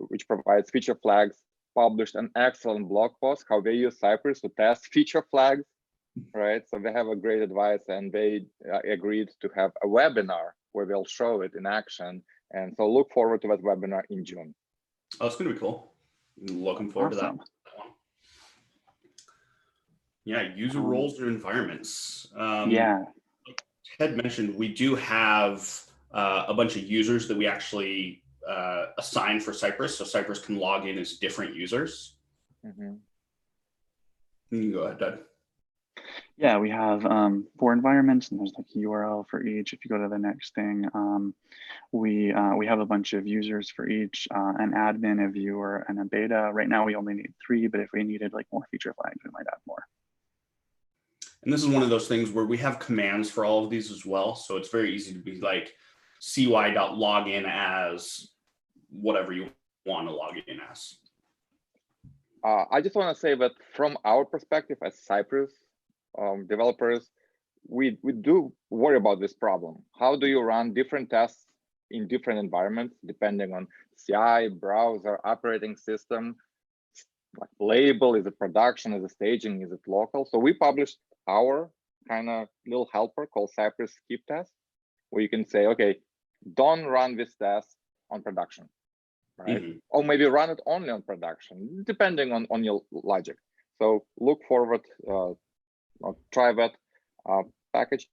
which provides feature flags, published an excellent blog post how they use Cypress to test feature flags, right? So they have a great advice, and they agreed to have a webinar where they'll show it in action. And so look forward to that webinar in June. Oh, it's gonna be cool. Looking forward to that one. Yeah, user roles or environments. Yeah. Like Ted mentioned, we do have a bunch of users that we actually assign for Cypress, so Cypress can log in as different users. Mm-hmm. You can go ahead, Ted. Yeah, we have 4 environments, and there's like a URL for each. If you go to the next thing, we have a bunch of users for each, an admin, a viewer, and a beta. Right now, we only need 3, but if we needed like more feature flags, we might add more. And this is one of those things where we have commands for all of these as well, so it's very easy to be like cy.login as whatever you want to log in as. I just want to say that from our perspective as Cypress developers, we do worry about this problem. How do you run different tests in different environments, depending on CI, browser, operating system, like label, is it production, is it staging, is it local? So we published our kind of little helper called Cypress skip test, where you can say, okay, don't run this test on production, right? Mm-hmm. Or maybe run it only on production, depending on your logic. So look forward, try that package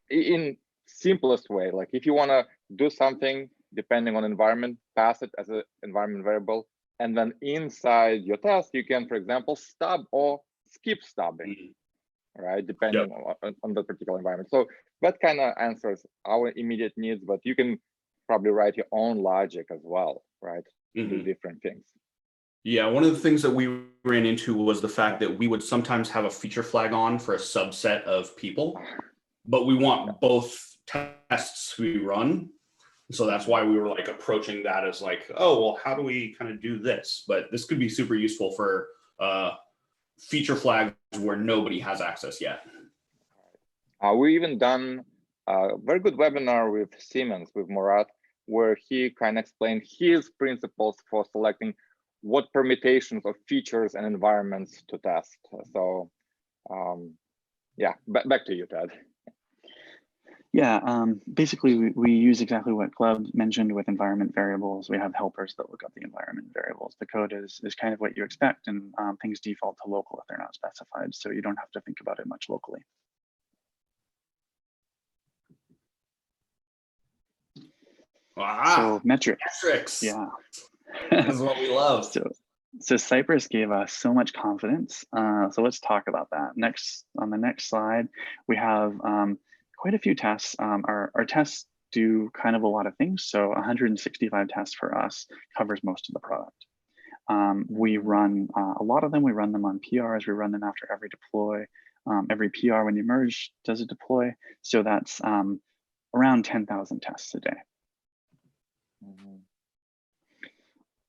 in simplest way. Like if you want to do something depending on environment, pass it as an environment variable, and then inside your test, you can, for example, stub or skip stubbing, right? Depending on the particular environment. So that kind of answers our immediate needs, but you can probably write your own logic as well, right? Do different things. Yeah, one of the things that we ran into was the fact that we would sometimes have a feature flag on for a subset of people, but we want both tests to be run. So that's why we were like approaching that as like, oh, well, how do we kind of do this? But this could be super useful for feature flags where nobody has access yet. We even done a very good webinar with Siemens, with Murat, where he kind of explained his principles for selecting what permutations of features and environments to test. So yeah, back to you, Ted. Yeah, basically we use exactly what Gleb mentioned with environment variables. We have helpers that look up the environment variables. The code is kind of what you expect, and things default to local if they're not specified. So you don't have to think about it much locally. Wow. So metrics. Yeah. This is what we love. So Cypress gave us so much confidence. So let's talk about that. Next, on the next slide, we have quite a few tests. Our tests do kind of a lot of things. So 165 tests for us covers most of the product. We run a lot of them. We run them on PRs. We run them after every deploy. Every PR when you merge does a deploy. So that's around 10,000 tests a day.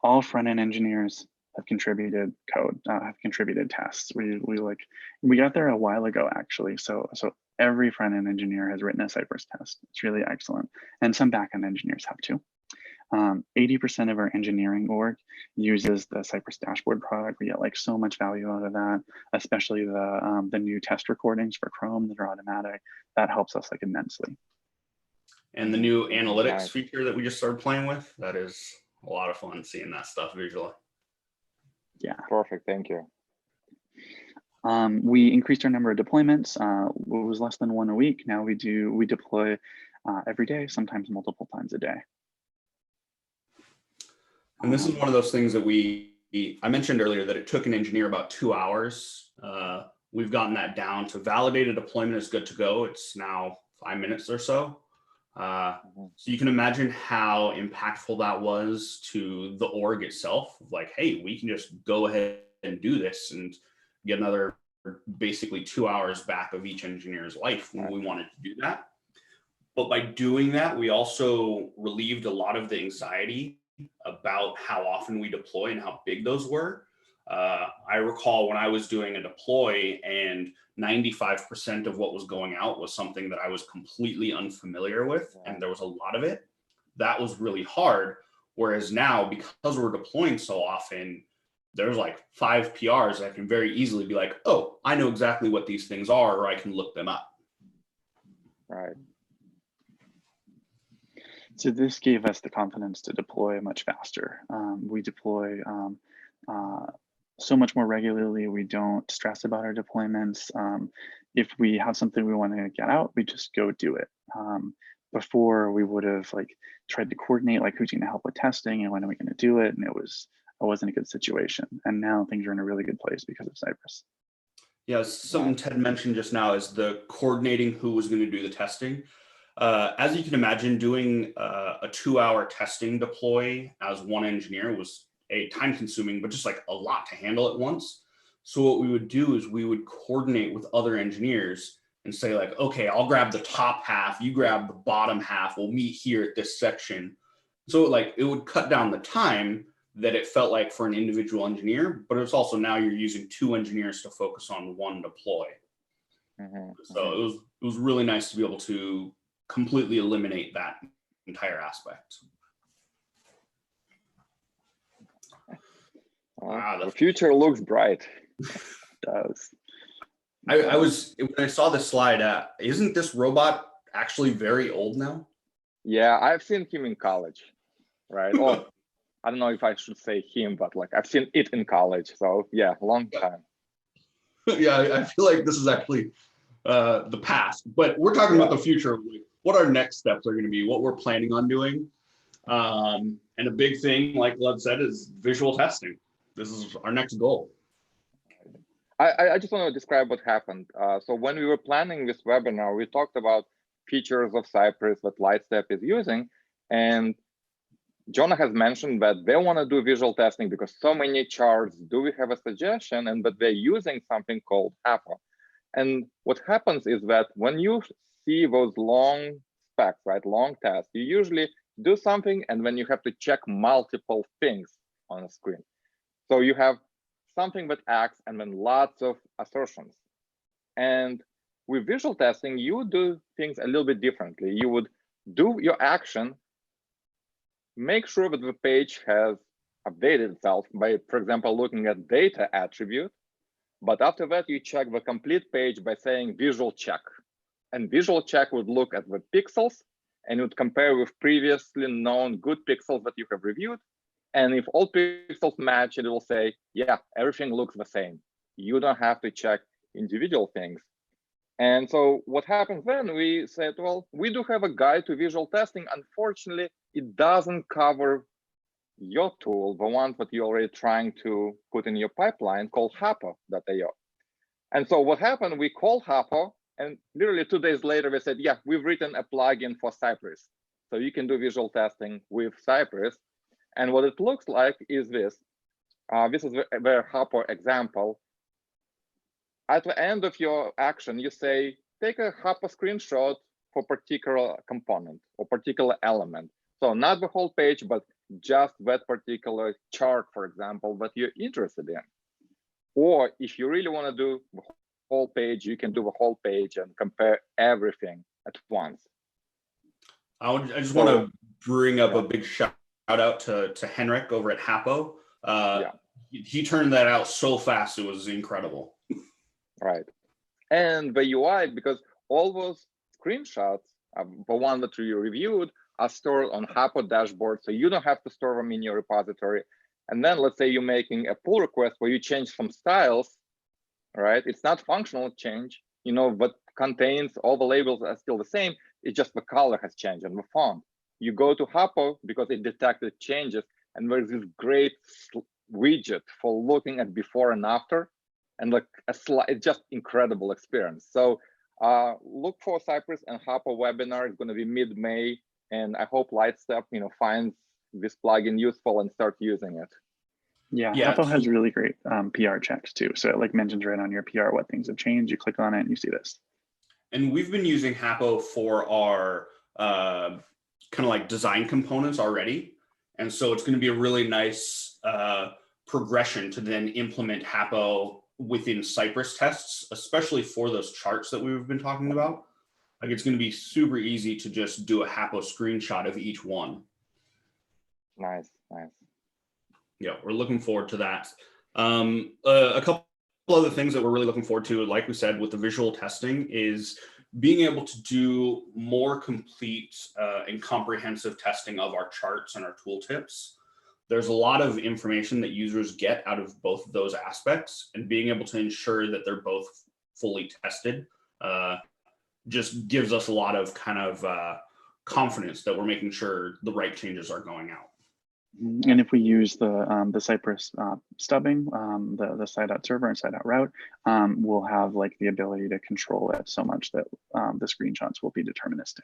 All front-end engineers have contributed code, have contributed tests. We got there a while ago actually. So every front-end engineer has written a Cypress test. It's really excellent, and some back-end engineers have too. 80% of our engineering org uses the Cypress dashboard product. We get like so much value out of that, especially the new test recordings for Chrome that are automatic. That helps us like immensely. And the new analytics feature that we just started playing with, that is a lot of fun seeing that stuff visually. Yeah. Perfect, thank you. We increased our number of deployments. It was less than one a week. Now we deploy every day, sometimes multiple times a day. And this is one of those things that I mentioned earlier that it took an engineer about 2 hours. We've gotten that down to validate a deployment is good to go. It's now 5 minutes or so. So you can imagine how impactful that was to the org itself. Like, hey, we can just go ahead and do this and get another basically 2 hours back of each engineer's life when we wanted to do that. But by doing that, we also relieved a lot of the anxiety about how often we deploy and how big those were. I recall when I was doing a deploy and 95% of what was going out was something that I was completely unfamiliar with, and there was a lot of it. That was really hard. Whereas now, because we're deploying so often, there's like 5 PRs that I can very easily be like, oh, I know exactly what these things are, or I can look them up. Right. So this gave us the confidence to deploy much faster. We deploy so much more regularly. We don't stress about our deployments. If we have something we want to get out, we just go do it. Before we would have like tried to coordinate like who's going to help with testing and when are we going to do it, and it wasn't a good situation. And now things are in a really good place because of Cypress. Yeah, something Ted mentioned just now is the coordinating who was going to do the testing. As you can imagine, doing a 2-hour testing deploy as one engineer was time consuming, but just like a lot to handle at once. So what we would do is we would coordinate with other engineers and say like, okay, I'll grab the top half, you grab the bottom half, we'll meet here at this section. So like it would cut down the time that it felt like for an individual engineer, but it's also now you're using 2 engineers to focus on one deploy. So it was really nice to be able to completely eliminate that entire aspect. Wow, the future looks bright. It does. I was, when I saw this slide, isn't this robot actually very old now? Yeah, I've seen him in college, right? Well, I don't know if I should say him, but like I've seen it in college. So yeah, long time. Yeah, I feel like this is actually the past, but we're talking about the future. What our next steps are going to be, what we're planning on doing. And a big thing, like Gleb said, is visual testing. This is our next goal. I just want to describe what happened. So when we were planning this webinar, we talked about features of Cypress that Lightstep is using. And Jonah has mentioned that they want to do visual testing because so many charts. Do we have a suggestion? And but they're using something called HAPA. And what happens is that when you see those long specs, right, long tests, you usually do something and then you have to check multiple things on a screen. So you have something that acts and then lots of assertions. And with visual testing, you would do things a little bit differently. You would do your action, make sure that the page has updated itself by, for example, looking at data attribute. But after that, you check the complete page by saying visual check. And visual check would look at the pixels and would compare with previously known good pixels that you have reviewed. And if all pixels match, it will say, yeah, everything looks the same. You don't have to check individual things. And so what happens then, we said, well, we do have a guide to visual testing. Unfortunately, it doesn't cover your tool, the one that you're already trying to put in your pipeline, called Hapo.io. And so what happened, we called Hapo, and literally 2 days later, we said, yeah, we've written a plugin for Cypress. So you can do visual testing with Cypress. And what it looks like is this. This is the Hapo example. At the end of your action, you say, take a Hapo screenshot for particular component or particular element. So not the whole page, but just that particular chart, for example, that you're interested in. Or if you really want to do the whole page, you can do the whole page and compare everything at once. I just want to bring up a big shout out to Henrik over at Hapo. He turned that out so fast, it was incredible. Right. And the UI, because all those screenshots, the one that you reviewed, are stored on Hapo dashboard, so you don't have to store them in your repository. And then let's say you're making a pull request where you change some styles, right? It's not functional change, but contains all the labels are still the same. It's just the color has changed and the font. You go to Hapo because it detected changes, and there's this great widget for looking at before and after, and like it's just incredible experience. So look for Cypress and Hapo webinar. It's going to be mid-May, and I hope Lightstep finds this plugin useful and start using it. Yeah, Hapo has really great PR checks too. So it like mentions right on your PR what things have changed. You click on it and you see this. And we've been using Hapo for our kind of like design components already. And so it's going to be a really nice progression to then implement Hapo within Cypress tests, especially for those charts that we've been talking about. Like it's going to be super easy to just do a Hapo screenshot of each one. Nice, nice. Yeah, we're looking forward to that. A couple other things that we're really looking forward to, like we said, with the visual testing, is being able to do more complete and comprehensive testing of our charts and our tooltips. There's a lot of information that users get out of both of those aspects, and being able to ensure that they're both fully tested just gives us a lot of kind of confidence that we're making sure the right changes are going out. And if we use the Cypress stubbing, the site.server and site.route, we'll have like the ability to control it so much that the screenshots will be deterministic.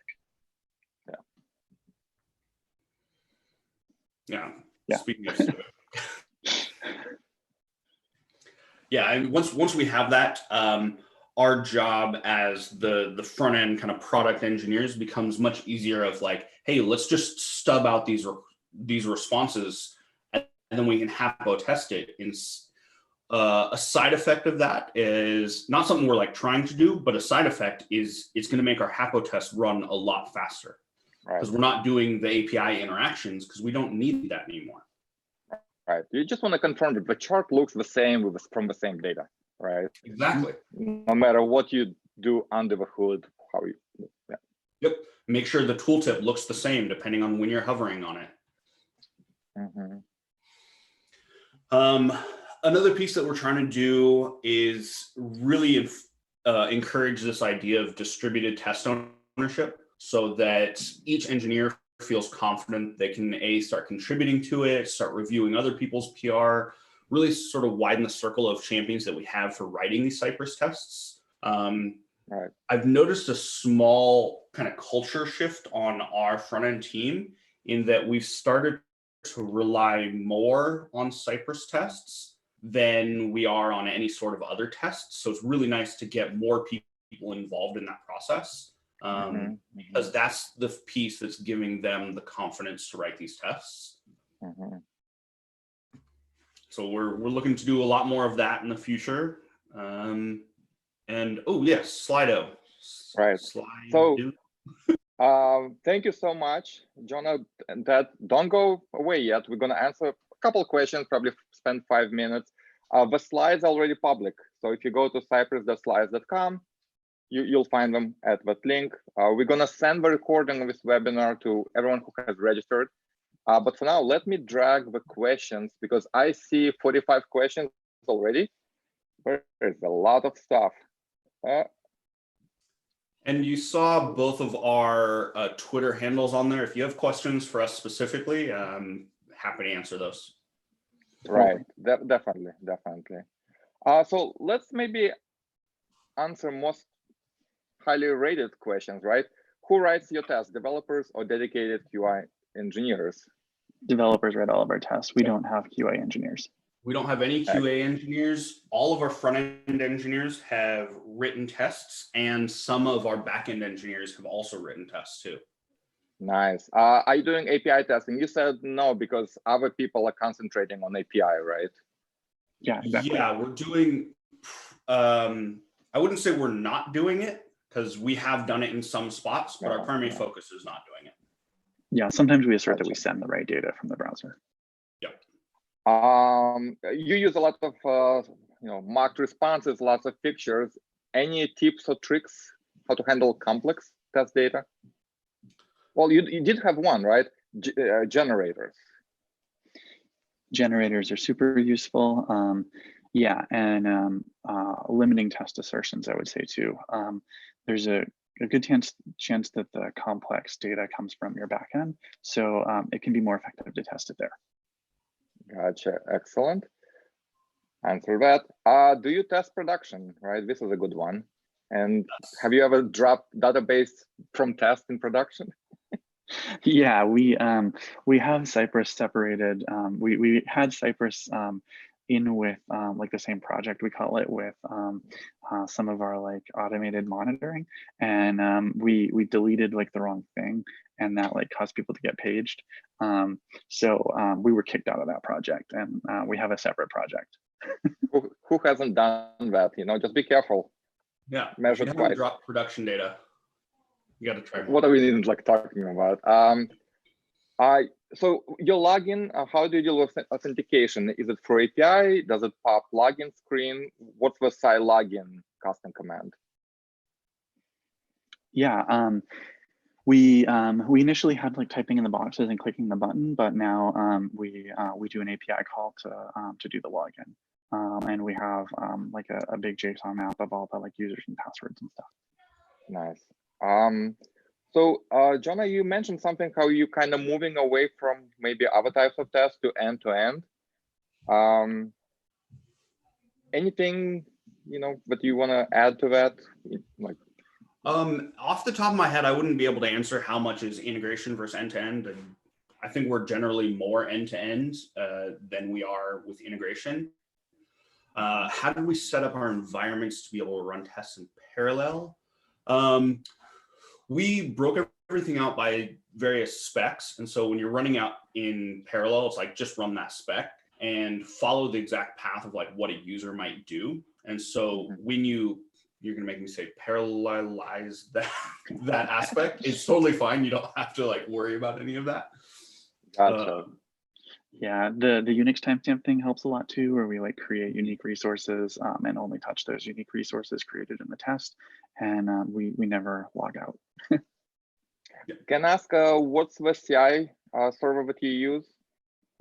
Yeah. Yeah. Speaking of yeah, and once we have that, our job as the front end kind of product engineers becomes much easier of like, hey, let's just stub out these responses, and then we can Hapo test it. A side effect of that is not something we're like trying to do, but a side effect is it's going to make our Hapo test run a lot faster, because we're not doing the API interactions because we don't need that anymore. Right. You just want to confirm that the chart looks the same from the same data, right? Exactly. No matter what you do under the hood, how you. Yeah. Yep. Make sure the tooltip looks the same depending on when you're hovering on it. Another piece that we're trying to do is really encourage this idea of distributed test ownership, so that each engineer feels confident they can start contributing to it, start reviewing other people's PR, really sort of widen the circle of champions that we have for writing these Cypress tests. Right. I've noticed a small kind of culture shift on our front end team, in that we've started to rely more on Cypress tests than we are on any sort of other tests. So it's really nice to get more people involved in that process, because that's the piece that's giving them the confidence to write these tests. So we're looking to do a lot more of that in the future. And And oh yes, Slido. Right. Slido. So thank you so much, Jonah. And that don't go away yet. We're gonna answer a couple of questions, probably spend 5 minutes. The slides are already public. So if you go to cypress.slides.com, you'll find them at that link. We're gonna send the recording of this webinar to everyone who has registered. But for now, let me drag the questions because I see 45 questions already. There's a lot of stuff. And you saw both of our Twitter handles on there. If you have questions for us specifically, happy to answer those. Right, definitely. So let's maybe answer most highly rated questions, right? Who writes your tests, developers or dedicated QA engineers? Developers write all of our tests. We don't have QA engineers. We don't have any QA engineers. All of our front-end engineers have written tests, and some of our back-end engineers have also written tests too. Nice. Are you doing API testing? You said no because other people are concentrating on API, right? Yeah, exactly. Yeah, we're doing, I wouldn't say we're not doing it because we have done it in some spots, but our primary focus is not doing it. Yeah, sometimes we assert that we send the right data from the browser. Yep. You use a lot of mocked responses, lots of pictures. Any tips or tricks how to handle complex test data? Well, you did have one, right? Generators. Generators are super useful. Yeah, and limiting test assertions, I would say too. There's a good chance that the complex data comes from your backend, so it can be more effective to test it there. Gotcha, excellent. Answer that. Do you test production, right? This is a good one. And have you ever dropped database from test in production? Yeah, we have Cypress separated. We had Cypress in with like the same project, we call it, with some of our like automated monitoring, and we deleted like the wrong thing, and that like caused people to get paged. So we were kicked out of that project, and we have a separate project. Who hasn't done that? Just be careful. Yeah, measure if you twice. Drop production data. You got to try more. What are we even like talking about? So your login, how do you deal with authentication? Is it through API? Does it pop login screen? What's the login custom command? Yeah, we initially had like typing in the boxes and clicking the button, but now we do an API call to do the login, and we have like a big JSON map of all the like users and passwords and stuff. Nice. So Jonah, you mentioned something how you kind of moving away from maybe other types of tests to end-to-end. Anything that you want to add to that? Like, off the top of my head, I wouldn't be able to answer how much is integration versus end-to-end. And I think we're generally more end-to-end than we are with integration. How do we set up our environments to be able to run tests in parallel? We broke everything out by various specs. And so when you're running out in parallel, it's like just run that spec and follow the exact path of like what a user might do. And so when you're gonna make me say parallelize that aspect, it's totally fine. You don't have to like worry about any of that. Gotcha. Yeah, the Unix timestamp thing helps a lot too, where we like create unique resources and only touch those unique resources created in the test, and we never log out. Can I ask what's the CI server that you use?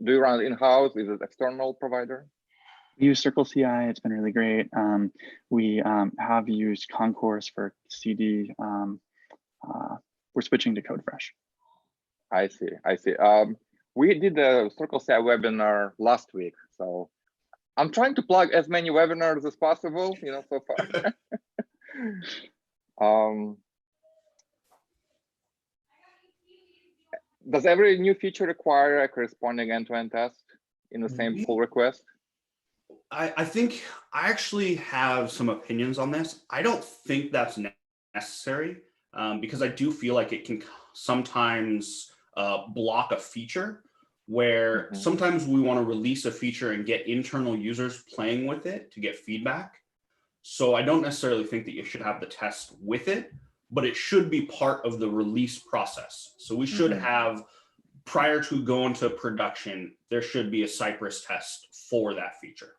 Do you run it in-house? Is it external provider? We use Circle CI. It's been really great. We have used Concourse for CD. We're switching to CodeFresh. I see. We did a Circle CI webinar last week, so I'm trying to plug as many webinars as possible, so far. Does every new feature require a corresponding end-to-end test in the same pull request? I think I actually have some opinions on this. I don't think that's necessary because I do feel like it can sometimes block a feature where sometimes we want to release a feature and get internal users playing with it to get feedback. So I don't necessarily think that you should have the test with it, but it should be part of the release process. So we should have, prior to going to production, there should be a Cypress test for that feature.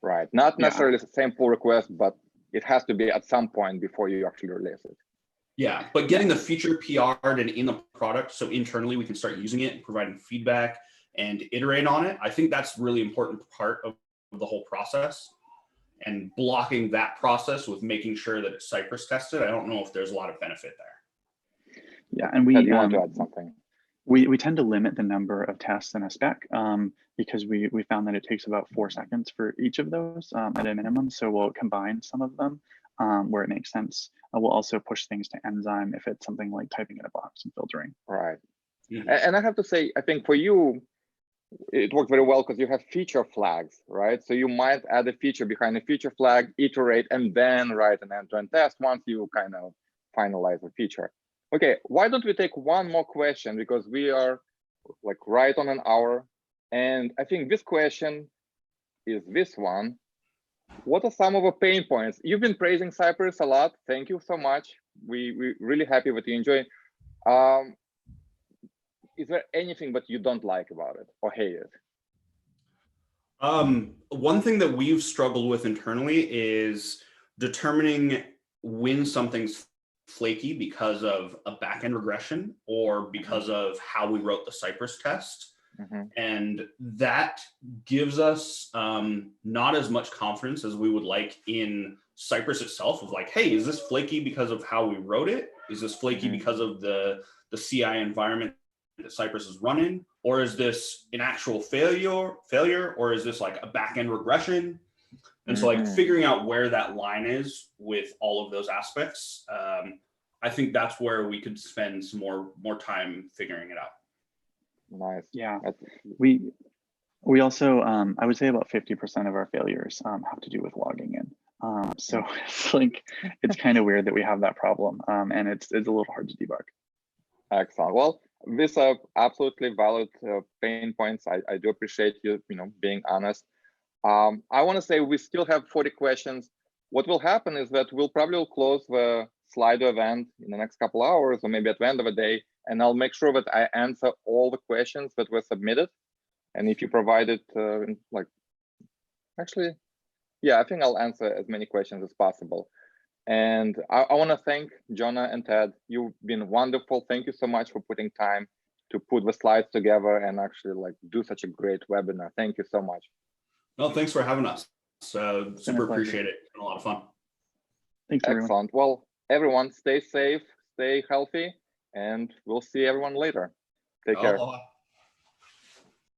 Right. Not necessarily the same pull request, but it has to be at some point before you actually release it. Yeah, but getting the feature PR'd and in the product, so internally we can start using it and providing feedback and iterate on it. I think that's really important part of the whole process. And blocking that process with making sure that it's Cypress tested, I don't know if there's a lot of benefit there. Yeah, and Ted, you want to add something? We tend to limit the number of tests in a spec because we found that it takes about 4 seconds for each of those at a minimum. So we'll combine some of them where it makes sense. We'll also push things to enzyme if it's something like typing in a box and filtering. Right. And I have to say, I think for you, it worked very well because you have feature flags, right? So you might add a feature behind a feature flag, iterate, and then write an end-to-end test once you kind of finalize the feature. Okay, why don't we take one more question, because we are like right on an hour. And I think this question is this one. What are some of the pain points? You've been praising Cypress a lot. Thank you so much. We're really happy that you enjoy. Is there anything that you don't like about it or hate it? One thing that we've struggled with internally is determining when something's flaky because of a backend regression or because of how we wrote the Cypress test. And that gives us not as much confidence as we would like in Cypress itself of like, hey, is this flaky because of how we wrote it? Is this flaky because of the CI environment that Cypress is running? Or is this an actual failure? Or is this like a backend regression? And so like figuring out where that line is with all of those aspects, I think that's where we could spend some more time figuring it out. Nice. Yeah, we also, I would say about 50% of our failures have to do with logging in. So it's like, it's kind of weird that we have that problem and it's a little hard to debug. Excellent. Well, these are absolutely valid pain points. I do appreciate you, being honest. I want to say we still have 40 questions. What will happen is that we'll probably close the Slido event in the next couple hours or maybe at the end of the day, and I'll make sure that I answer all the questions that were submitted. And if you provided I think I'll answer as many questions as possible. And I want to thank Jonah and Ted. You've been wonderful. Thank you so much for putting time to put the slides together and actually do such a great webinar. Thank you so much. Well, thanks for having us. So super appreciate it. It's been a lot of fun. Thanks, everyone. Excellent. Well, everyone, stay safe, stay healthy, and we'll see everyone later. Take care. Aloha.